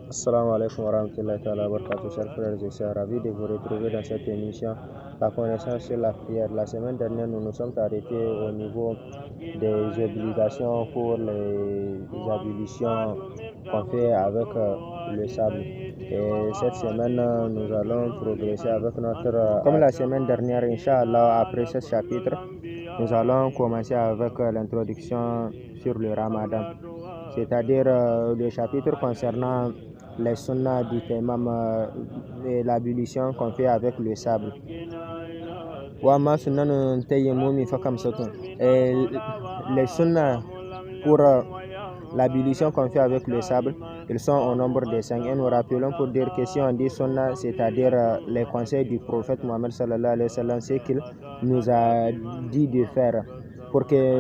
Assalamu alaikum wa rahmatullahi wa barakatuh, chers frères et sœurs, ravi de vous retrouver dans cette émission, la connaissance sur la prière. La semaine dernière, nous nous sommes arrêtés au niveau des obligations pour les ablutions qu'on fait avec le sable. Et cette semaine, nous allons progresser avec notre... Comme la semaine dernière, Inch'Allah, après ce chapitre, nous allons commencer avec l'introduction sur le Ramadan, c'est-à-dire le chapitre concernant les sunnas du tayammum et l'ablution qu'on fait avec le sable. Et les sunnas pour l'ablution qu'on fait avec le sable, ils sont au nombre de 5. Et nous rappelons pour dire que si on dit sunna, c'est-à-dire les conseils du prophète Mohammed sallallahu alayhi wa sallam, c'est qu'il nous a dit de faire pour que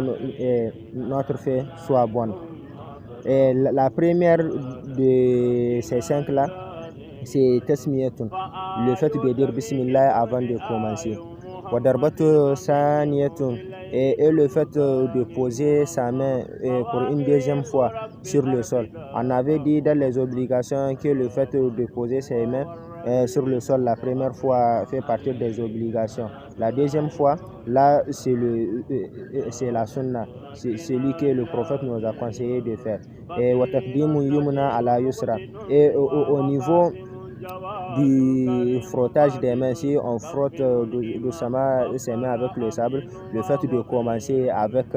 notre fait soit bonne. Et la première de ces 5 là, c'est tasmiyatun, le fait de dire bismillah avant de commencer. Wadarbatu saniyatun, et le fait de poser sa main pour une deuxième fois sur le sol. On avait dit dans les obligations que le fait de poser ses mains sur le sol la première fois fait partie des obligations. La deuxième fois, là, c'est la sunna, c'est celui que le prophète nous a conseillé de faire. Et au niveau du frottage des mains, si on frotte doucement ses mains avec le sable, le fait de commencer avec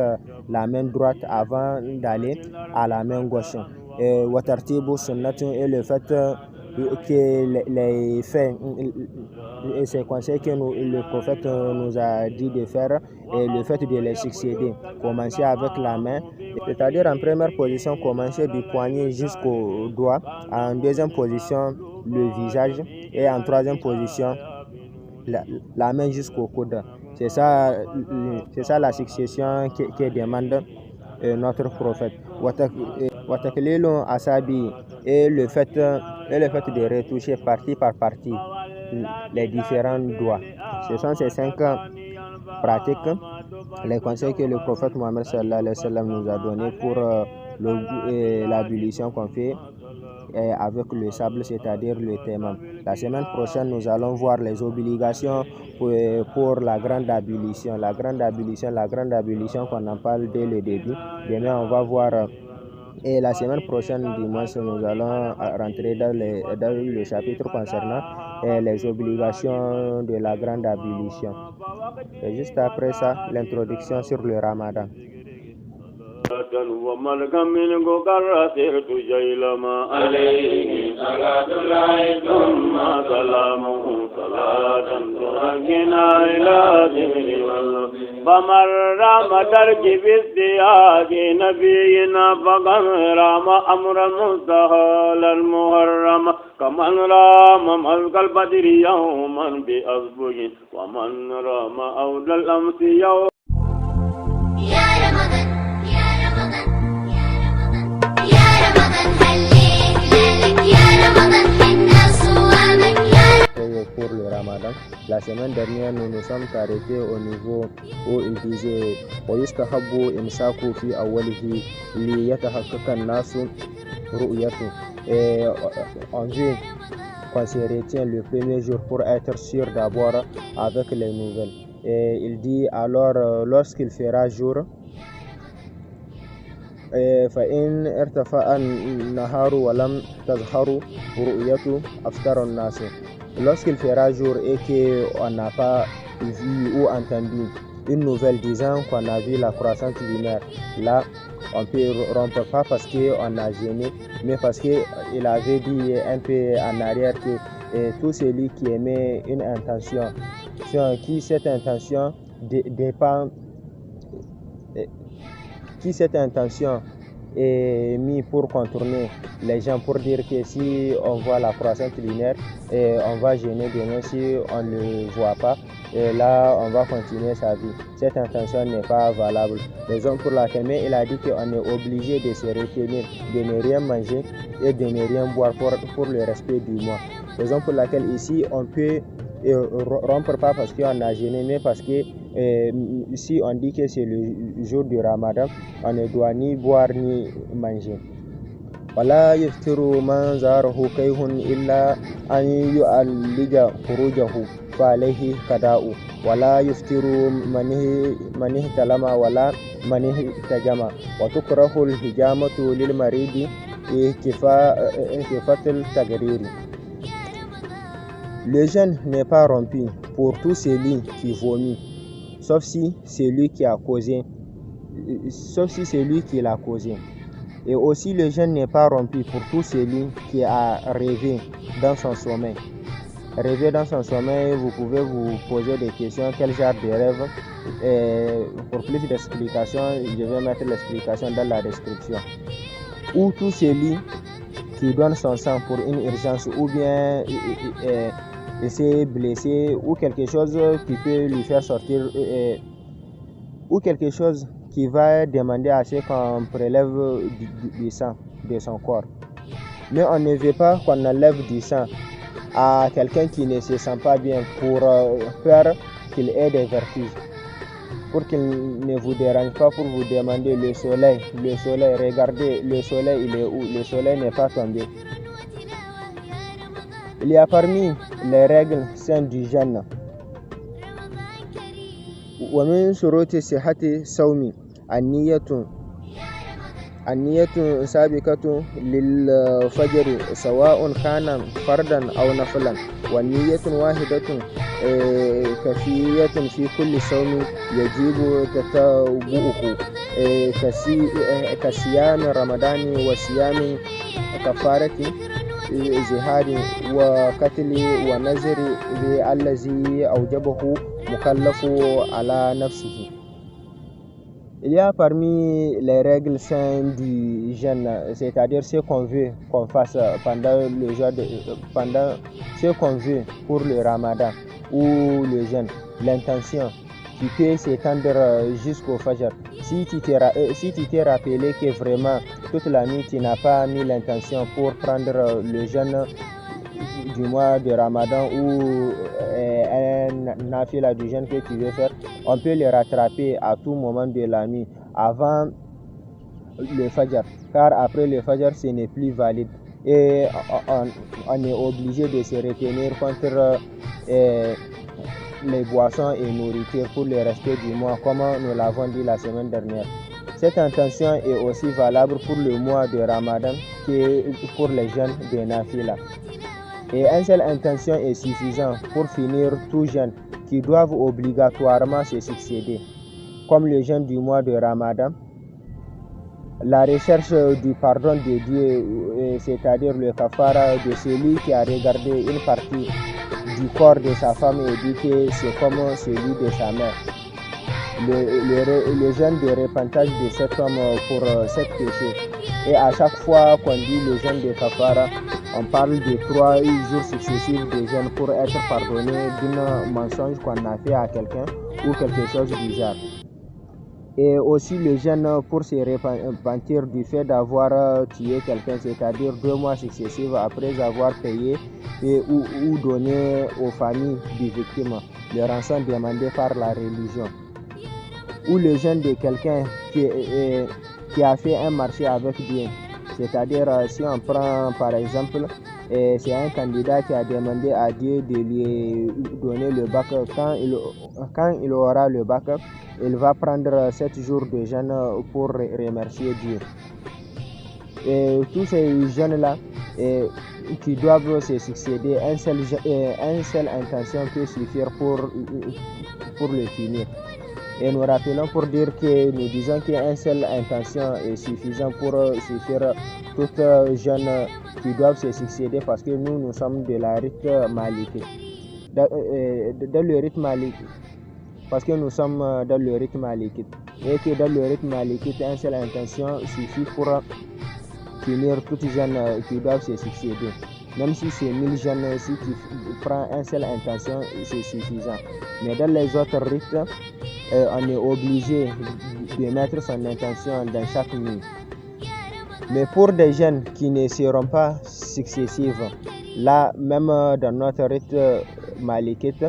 la main droite avant d'aller à la main gauche. Et le fait que les faits et ces conseils que le prophète nous a dit de faire, et le fait de les succéder, commencer avec la main, c'est-à-dire en première position commencer du poignet jusqu'au doigt, en deuxième position le visage, et en troisième position la main jusqu'au coude. C'est ça la succession que demande notre prophète. Et le fait de retoucher partie par partie les différents doigts. Ce sont ces 5 pratiques, les conseils que le prophète Mohammed sallallahu alayhi wa sallam nous a donnés pour l'ablution qu'on fait avec le sable, c'est-à-dire le tayammum. La semaine prochaine, nous allons voir les obligations pour la grande ablution. La grande ablution qu'on en parle dès le début. Demain, on va voir. Et la semaine prochaine, dimanche, nous allons rentrer dans le chapitre concernant les obligations de la grande ablution. Et juste après ça, l'introduction sur le Ramadan. وملكا من قرر سرت جيلما عليه صلاة الله ثم سلامه صلاة تركنا إلى ذكر والله فمن رام ترك باستياق نبينا فقد رام أمرا مستحيلا محرما كمن رام ملك البدر يوما بأصبه ومن رام أود الأمس يوم. يا رمضان pour le Ramadan. La semaine dernière, nous nous sommes arrêtés au niveau où il disait ويستحب إمساك في أوله ليتحقق الناس رؤيته. Et on dit qu'on se retient le premier jour pour être sûr d'abord avec les nouvelles. Et il dit alors lorsqu'il fera jour, فإن ارتفع النهار ولم تظهر رؤيته أفطر الناس. Lorsqu'il fera jour et qu'on n'a pas vu ou entendu une nouvelle disant qu'on a vu la croissance lunaire, là on peut rompre, pas parce qu'on a gêné, mais parce qu'il avait dit un peu en arrière que tout celui qui émet une intention, qui cette intention dépend, qui cette intention est mis pour contourner les gens, pour dire que si on voit la croissance lunaire, on va gêner demain, si on ne le voit pas, et là on va continuer sa vie. Cette intention n'est pas valable. Raison pour laquelle il a dit qu'on est obligé de se retenir, de ne rien manger et de ne rien boire pour le respect du mois. Raison pour laquelle ici on peut rompre, pas parce qu'on a gêné, mais parce que si on dit que c'est le jour du Ramadan, on ne doit ni boire ni manger. ولا يفتر من زاره كيه إلا أن يؤلج خروجه فعليه كداء ولا يفتر من اهتلم ولا من اهتجم وتكره الهجامة للمريض كفة التقرير. Le jeûne n'est pas rompu pour tout celui qui vomit, sauf si c'est lui qui l'a causé. Et aussi le jeûne n'est pas rompu pour tout celui qui a rêvé dans son sommeil. Rêver dans son sommeil, vous pouvez vous poser des questions, quel genre de rêve. Pour plus d'explications, je vais mettre l'explication dans la description. Ou tout celui qui donne son sang pour une urgence ou bien s'est blessé ou quelque chose qui peut lui faire sortir ou quelque chose qui va demander à ce qu'on prélève du sang de son corps. Mais on ne veut pas qu'on enlève du sang à quelqu'un qui ne se sent pas bien pour peur qu'il ait des vertiges, pour qu'il ne vous dérange pas, pour vous demander le soleil, regardez le soleil, il est où? Le soleil n'est pas tombé. Il y a parmi les règles saines du jeûne ومن شروط صحة الصوم النية سابقة للفجر سواء كان فردا أو نفلا والنية واحدة كفية في كل صوم يجب تتابعه كصيام رمضان وصيام كفارة زهار وقتل ونذر الذي أوجبه مكلف على نفسه. Il y a parmi les règles saines du jeûne, c'est-à-dire ce qu'on veut qu'on fasse pendant le jour pendant ce qu'on veut pour le ramadan ou le jeûne, l'intention qui peut s'étendre jusqu'au fajr. Si tu t'es rappelé que vraiment toute la nuit tu n'as pas mis l'intention pour prendre le jeûne du mois de Ramadan ou un nafila du jeûne que tu veux faire, on peut le rattraper à tout moment de la nuit avant le fajr, car après le fajr ce n'est plus valide et on est obligé de se retenir contre les boissons et nourriture pour le respect du mois, comme nous l'avons dit la semaine dernière. Cette intention est aussi valable pour le mois de Ramadan que pour les jeûnes de nafila. Et une seule intention est suffisante pour finir tout jeûne qui doivent obligatoirement se succéder, comme le jeûne du mois de Ramadan, la recherche du pardon de Dieu, c'est-à-dire le kafara de celui qui a regardé une partie du corps de sa femme et dit que c'est comme celui de sa mère. Le jeûne de repentage de cet homme pour cet péché. Et à chaque fois qu'on dit le jeûne de kafara, on parle de 3 jours successifs de jeûne pour être pardonné d'un mensonge qu'on a fait à quelqu'un ou quelque chose du genre. Et aussi le jeûne pour se repentir du fait d'avoir tué quelqu'un, c'est-à-dire 2 mois successifs après avoir payé ou donné aux familles des victimes le rançon demandé par la religion. Ou le jeûne de quelqu'un qui a fait un marché avec Dieu. C'est-à-dire, si on prend par exemple, c'est un candidat qui a demandé à Dieu de lui donner le bac. Quand il aura le bac, il va prendre 7 jours de jeûne pour remercier Dieu. Et tous ces jeûnes-là qui doivent se succéder, une seule intention peut suffire pour le finir. Et nous rappelons pour dire que nous disons qu'une seule intention est suffisante pour suffire toutes jeûnes qui doivent se succéder parce que nous sommes de la rite maliki. Dans le rite maliki. Parce que nous sommes dans le rite maliki. Et que dans le rite maliki, une seule intention suffit pour finir toutes jeûnes qui doivent se succéder. Même si c'est 1000 jeûnes, si tu prends une seule intention, c'est suffisant. Mais dans les autres rites, on est obligé de mettre son intention dans chaque nuit. Mais pour des jeûnes qui ne seront pas successifs, là, même dans notre rite malikite,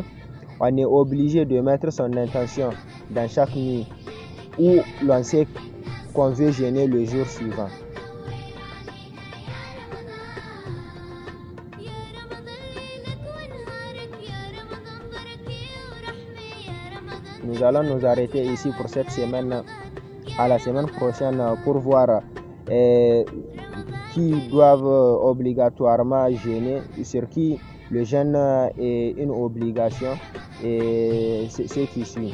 on est obligé de mettre son intention dans chaque nuit où l'on sait qu'on veut jeûner le jour suivant. nous allons nous arrêter ici pour cette semaine. À la semaine prochaine pour voir qui doivent obligatoirement jeûner, sur qui le jeûne est une obligation et ce qui suit.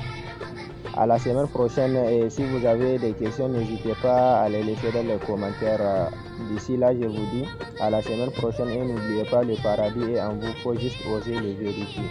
À la semaine prochaine, et si vous avez des questions, n'hésitez pas à les laisser dans les commentaires. D'ici là, je vous dis à la semaine prochaine et n'oubliez pas, le paradis est en vous, faut juste oser le vérifier.